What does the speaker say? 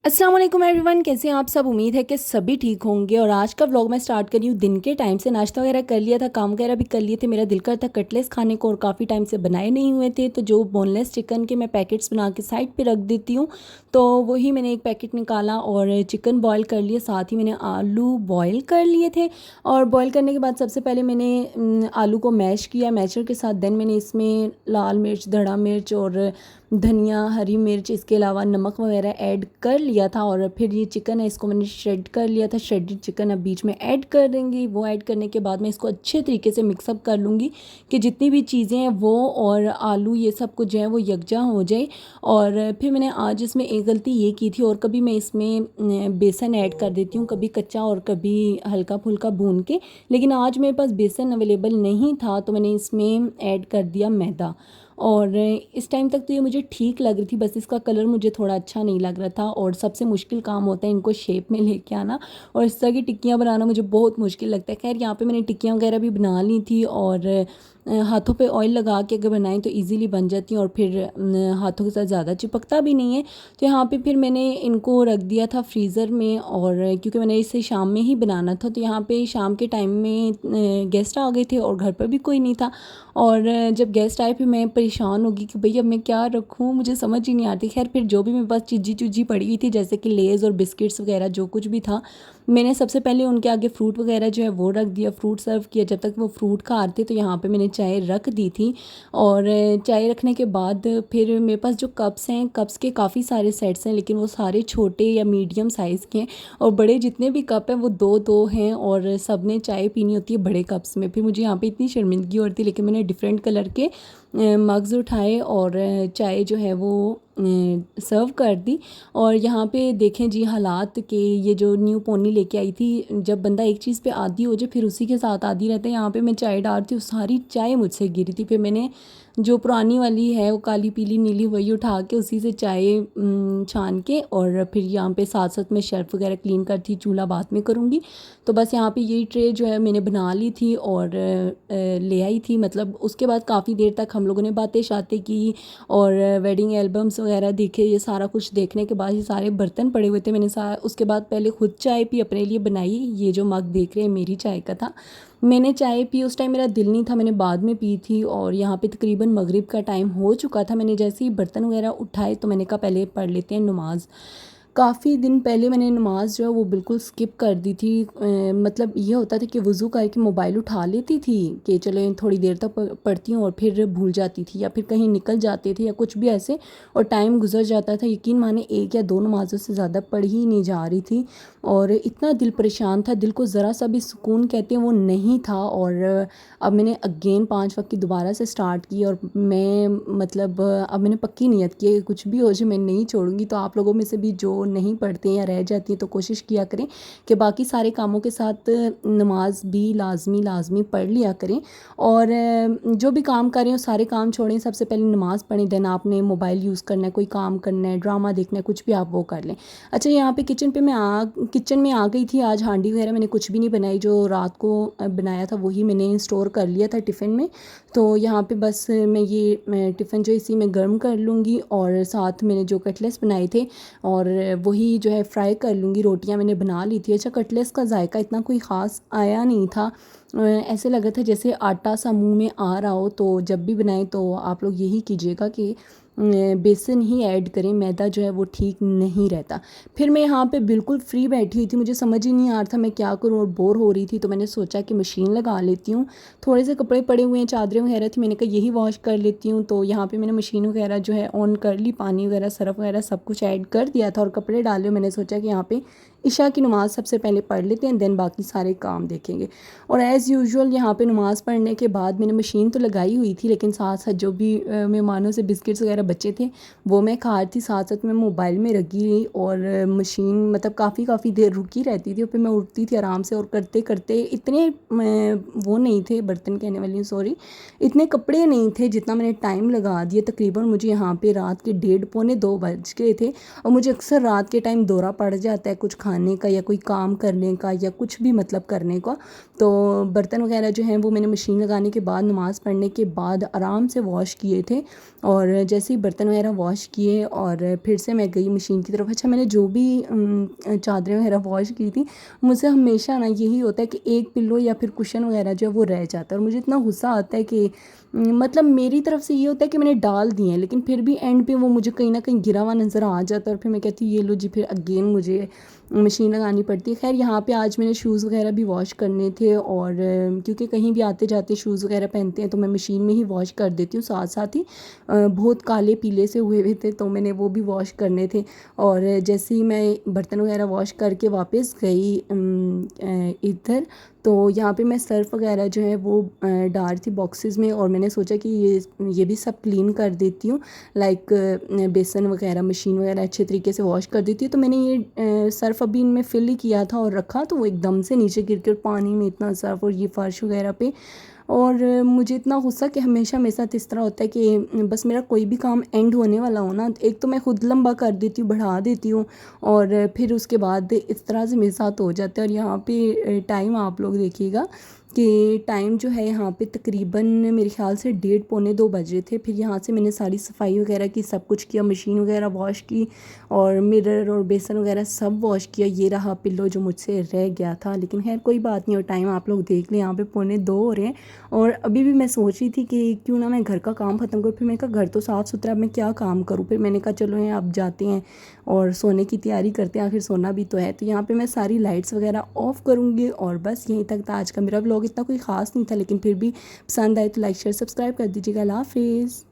अस्सलाम वालेकुम एवरीवन, कैसे हैं आप सब। उम्मीद है कि सभी ठीक होंगे। और आज का व्लॉग मैं स्टार्ट कर रही हूँ दिन के टाइम से। नाश्ता वगैरह कर लिया था, काम वगैरह भी कर लिए थे। मेरा दिल कर था कटलेट्स खाने को और काफ़ी टाइम से बनाए नहीं हुए थे, तो जो बोनलेस चिकन के मैं पैकेट्स बना के साइड पे रख देती हूँ, तो वही मैंने एक पैकेट निकाला और चिकन बॉयल कर लिया। साथ ही मैंने आलू बॉयल कर लिए थे। और बॉयल करने के बाद सबसे पहले मैंने आलू को मैश किया मैशर के साथ। देन मैंने इसमें लाल मिर्च, धड़ा मिर्च और धनिया, हरी मिर्च, इसके अलावा नमक वगैरह ऐड कर लिया था। और फिर ये चिकन है, इसको मैंने श्रेड कर लिया था। श्रेडेड चिकन अब बीच में ऐड कर देंगी। वो ऐड करने के बाद मैं इसको अच्छे तरीके से मिक्सअप कर लूँगी कि जितनी भी चीज़ें हैं वो और आलू ये सब कुछ जो है वो यकजा हो जाए। और फिर मैंने आज इसमें एक गलती ये की थी, और कभी मैं इसमें बेसन ऐड कर देती हूँ, कभी कच्चा और कभी हल्का फुल्का भून के। लेकिन आज मेरे पास बेसन अवेलेबल नहीं था, तो मैंने इसमें ऐड कर दिया मैदा। और इस टाइम तक तो ये मुझे ठीक लग रही थी, बस इसका कलर मुझे थोड़ा अच्छा नहीं लग रहा था। और सबसे मुश्किल काम होता है इनको शेप में लेके आना, और इस तरह की टिक्कियाँ बनाना मुझे बहुत मुश्किल लगता है। खैर यहाँ पे मैंने टिक्कियाँ वगैरह भी बना ली थी, और हाथों पे ऑयल लगा के अगर बनाएं तो इजीली बन जाती हैं, और फिर हाथों के साथ ज़्यादा चिपकता भी नहीं है। तो यहाँ पे फिर मैंने इनको रख दिया था फ्रीज़र में। और क्योंकि मैंने इसे शाम में ही बनाना था, तो यहाँ पे शाम के टाइम में गेस्ट आ गए थे और घर पर भी कोई नहीं था। और जब गेस्ट आए फिर मैं परेशान होगी कि भई अब मैं क्या रखूँ, मुझे समझ ही नहीं आती। खैर फिर जो भी मेरे पास चीज़ी चूजी पड़ी हुई थी, जैसे कि लेज़ और बिस्किट्स वगैरह जो कुछ भी था, मैंने सबसे पहले उनके आगे फ्रूट वगैरह जो है वो रख दिया, फ्रूट सर्व किया। जब तक वो फ्रूट खा रहे थे तो यहाँ पे मैंने चाय रख दी थी। और चाय रखने के बाद फिर मेरे पास जो कप्स हैं, कप्स के काफ़ी सारे सेट्स हैं, लेकिन वो सारे छोटे या मीडियम साइज़ के हैं। और बड़े जितने भी कप हैं वो दो दो हैं, और सब ने चाय पीनी होती है बड़े कप्स में। फिर मुझे यहाँ पे इतनी शर्मिंदगी हो रही थी, लेकिन मैंने डिफरेंट कलर के मग्स उठाए और चाय जो है वो सर्व कर दी। और यहाँ पे देखें जी हालात के, ये जो न्यू पोनी लेके आई थी, जब बंदा एक चीज़ पे आदी हो जाए फिर उसी के साथ आदी रहता है। यहाँ पे मैं चाय डाल रही थी, सारी चाय मुझसे गिरी थी। फिर मैंने जो पुरानी वाली है वो काली पीली नीली, वही उठा के उसी से चाय छान के, और फिर यहाँ पे साथ साथ में शेल्फ वगैरह क्लीन करती, चूल्हा बाद में करूँगी। तो बस यहाँ पे यही ट्रे जो है मैंने बना ली थी और ले आई थी। मतलब उसके बाद काफ़ी देर तक हम लोगों ने बातें शातें की और वेडिंग एल्बम्स वगैरह देखे। ये सारा कुछ देखने के बाद ये सारे बर्तन पड़े हुए थे, मैंने उसके बाद पहले खुद चाय पी, अपने लिए बनाई। ये जो मग देख रहे हैं मेरी चाय का था। मैंने चाय पी, उस टाइम मेरा दिल नहीं था, मैंने बाद में पी थी। और यहाँ पे तकरीबन मगरिब का टाइम हो चुका था। मैंने जैसे ही बर्तन वगैरह उठाए तो मैंने कहा पहले पढ़ लेते हैं नमाज़। काफ़ी दिन पहले मैंने नमाज़ जो है वो बिल्कुल स्किप कर दी थी। मतलब ये होता था कि वज़ू करके मोबाइल उठा लेती थी कि चलो थोड़ी देर तक पढ़ती हूँ, और फिर भूल जाती थी या फिर कहीं निकल जाते थे या कुछ भी ऐसे, और टाइम गुजर जाता था। यकीन माने एक या दो नमाज़ों से ज़्यादा पढ़ ही नहीं जा रही थी, और इतना दिल परेशान था, दिल को ज़रा सा भी सुकून कहते हैं वो नहीं था। और अब मैंने अगेन 5 वक्त की दोबारा से स्टार्ट की, और मैं मतलब अब मैंने पक्की नीयत की है कि कुछ भी हो जाए मैं नहीं छोड़ूंगी। तो आप लोगों में से भी जो नहीं पढ़ते या रह जाती हैं तो कोशिश किया करें कि बाकी सारे कामों के साथ नमाज भी लाजमी लाजमी पढ़ लिया करें। और जो भी काम कर रहे हो सारे काम छोड़ें, सबसे पहले नमाज़ पढ़ें, देन आपने मोबाइल यूज़ करना है, कोई काम करना है, ड्रामा देखना है, कुछ भी आप वो कर लें। अच्छा यहाँ पे किचन में आ गई थी। आज हांडी वगैरह मैंने कुछ भी नहीं बनाई, जो रात को बनाया था वही मैंने स्टोर कर लिया था टिफ़िन में। तो यहाँ पे बस मैं टिफ़िन जो इसी में गर्म कर लूँगी, और साथ मैंने जो कटलेट्स बनाए थे और वही जो है फ्राई कर लूँगी। रोटियाँ मैंने बना ली थी। अच्छा कटलेट्स का जायका इतना कोई ख़ास आया नहीं था, ऐसे लगा था जैसे आटा सा मुंह में आ रहा हो। तो जब भी बनाएं तो आप लोग यही कीजिएगा कि बेसन ही ऐड करें, मैदा जो है वो ठीक नहीं रहता। फिर मैं यहाँ पे बिल्कुल फ्री बैठी हुई थी, मुझे समझ ही नहीं आ रहा था मैं क्या करूँ, और बोर हो रही थी। तो मैंने सोचा कि मशीन लगा लेती हूँ। थोड़े से कपड़े पड़े हुए हैं, चादरें वगैरह थी, मैंने कहा यही वॉश कर लेती हूँ। तो यहाँ पे मैंने मशीन वगैरह जो है ऑन कर ली, पानी वगैरह सर्फ वगैरह सब कुछ ऐड कर दिया था और कपड़े डाले। मैंने सोचा कि यहाँ पे इशा की नमाज़ सबसे पहले पढ़ लेते हैं, देन बाकी सारे काम देखेंगे। और एज़ यूजुअल यहाँ पे नमाज़ पढ़ने के बाद मैंने मशीन तो लगाई हुई थी, लेकिन साथ साथ जो भी मेहमानों से बिस्किट्स वगैरह बचे थे वो मैं खा रही थी, साथ साथ मैं मोबाइल में लगी रही। और मशीन मतलब काफ़ी देर रुकी रहती थी, और फिर मैं उठती थी आराम से। और करते करते इतने वो नहीं थे बर्तन, कहने वाली सॉरी, इतने कपड़े नहीं थे जितना मैंने टाइम लगा दिया। तकरीबन मुझे यहाँ पे रात के 1:30 पौने 2 बज गए थे। और मुझे अक्सर रात के टाइम दौरा पड़ जाता है कुछ खाने लगाने का या कोई काम करने का या कुछ भी मतलब करने का। तो बर्तन वगैरह जो हैं वो मैंने मशीन लगाने के बाद नमाज़ पढ़ने के बाद आराम से वॉश किए थे। और जैसे ही बर्तन वगैरह वॉश किए और फिर से मैं गई मशीन की तरफ। अच्छा, मैंने जो भी चादरें वगैरह वॉश की थी, मुझसे हमेशा ना यही होता है कि एक पिल्लो या फिर कुशन वगैरह जो है वो रह जाता है और मुझे इतना गुस्सा आता है कि मतलब मेरी तरफ से ये होता है कि मैंने डाल दिए हैं, लेकिन फिर भी एंड पे वो मुझे कहीं ना कहीं गिरा हुआ नज़र आ जाता है और फिर मैं कहती हूँ ये लो जी, फिर अगेन मुझे मशीन लगानी पड़ती है। खैर, यहाँ पे आज मैंने शूज़ वगैरह भी वॉश करने थे और क्योंकि कहीं भी आते जाते शूज़ वगैरह पहनते हैं तो मैं मशीन में ही वॉश कर देती हूँ। साथ साथ ही बहुत काले पीले से हुए हुए थे तो मैंने वो भी वॉश करने थे। और जैसे ही मैं बर्तन वगैरह वॉश करके वापस गई इधर, तो यहाँ पे मैं सर्फ़ वगैरह जो है वो डाल रही थी बॉक्सेस में और मैंने सोचा कि ये भी सब क्लीन कर देती हूँ। लाइक बेसन वगैरह, मशीन वगैरह अच्छे तरीके से वॉश कर देती हूँ। तो मैंने ये सर्फ़ अभी इनमें फ़िल ही किया था और रखा, तो वो एकदम से नीचे गिर के पानी में इतना सर्फ़ और ये फ़र्श वगैरह पे। और मुझे इतना गुस्सा कि हमेशा मेरे साथ इस तरह होता है कि बस मेरा कोई भी काम एंड होने वाला हो ना, एक तो मैं खुद लंबा कर देती हूँ, बढ़ा देती हूँ और फिर उसके बाद इस तरह से मेरे साथ हो जाता है। और यहाँ पे टाइम आप लोग देखिएगा कि टाइम जो है यहाँ पे तकरीबन मेरे ख्याल से 1:30 पौने 2 बज रहे थे। फिर यहाँ से मैंने सारी सफाई वगैरह की, सब कुछ किया, मशीन वगैरह वॉश की और मिरर और बेसन वगैरह सब वॉश किया। ये रहा पिल्लो जो मुझसे रह गया था, लेकिन खैर कोई बात नहीं। और टाइम आप लोग देख लें, यहाँ पे 1:45 हो रहे हैं और अभी भी मैं सोच रही थी कि क्यों ना मैं घर का काम ख़त्म करूँ। फिर मैंने कहा घर तो साफ़ सुथरा, अब मैं क्या काम करूँ। फिर मैंने कहा चलो यहाँ अब जाते हैं और सोने की तैयारी करते हैं, आखिर सोना भी तो है। तो यहाँ पे मैं सारी लाइट्स वगैरह ऑफ़ करूँगी और बस यहीं तक था आज का मेरा व्लॉग। इतना कोई ख़ास नहीं था, लेकिन फिर भी पसंद आए तो लाइक शेयर सब्सक्राइब कर दीजिएगा। अल्लाह हाफ़िज़।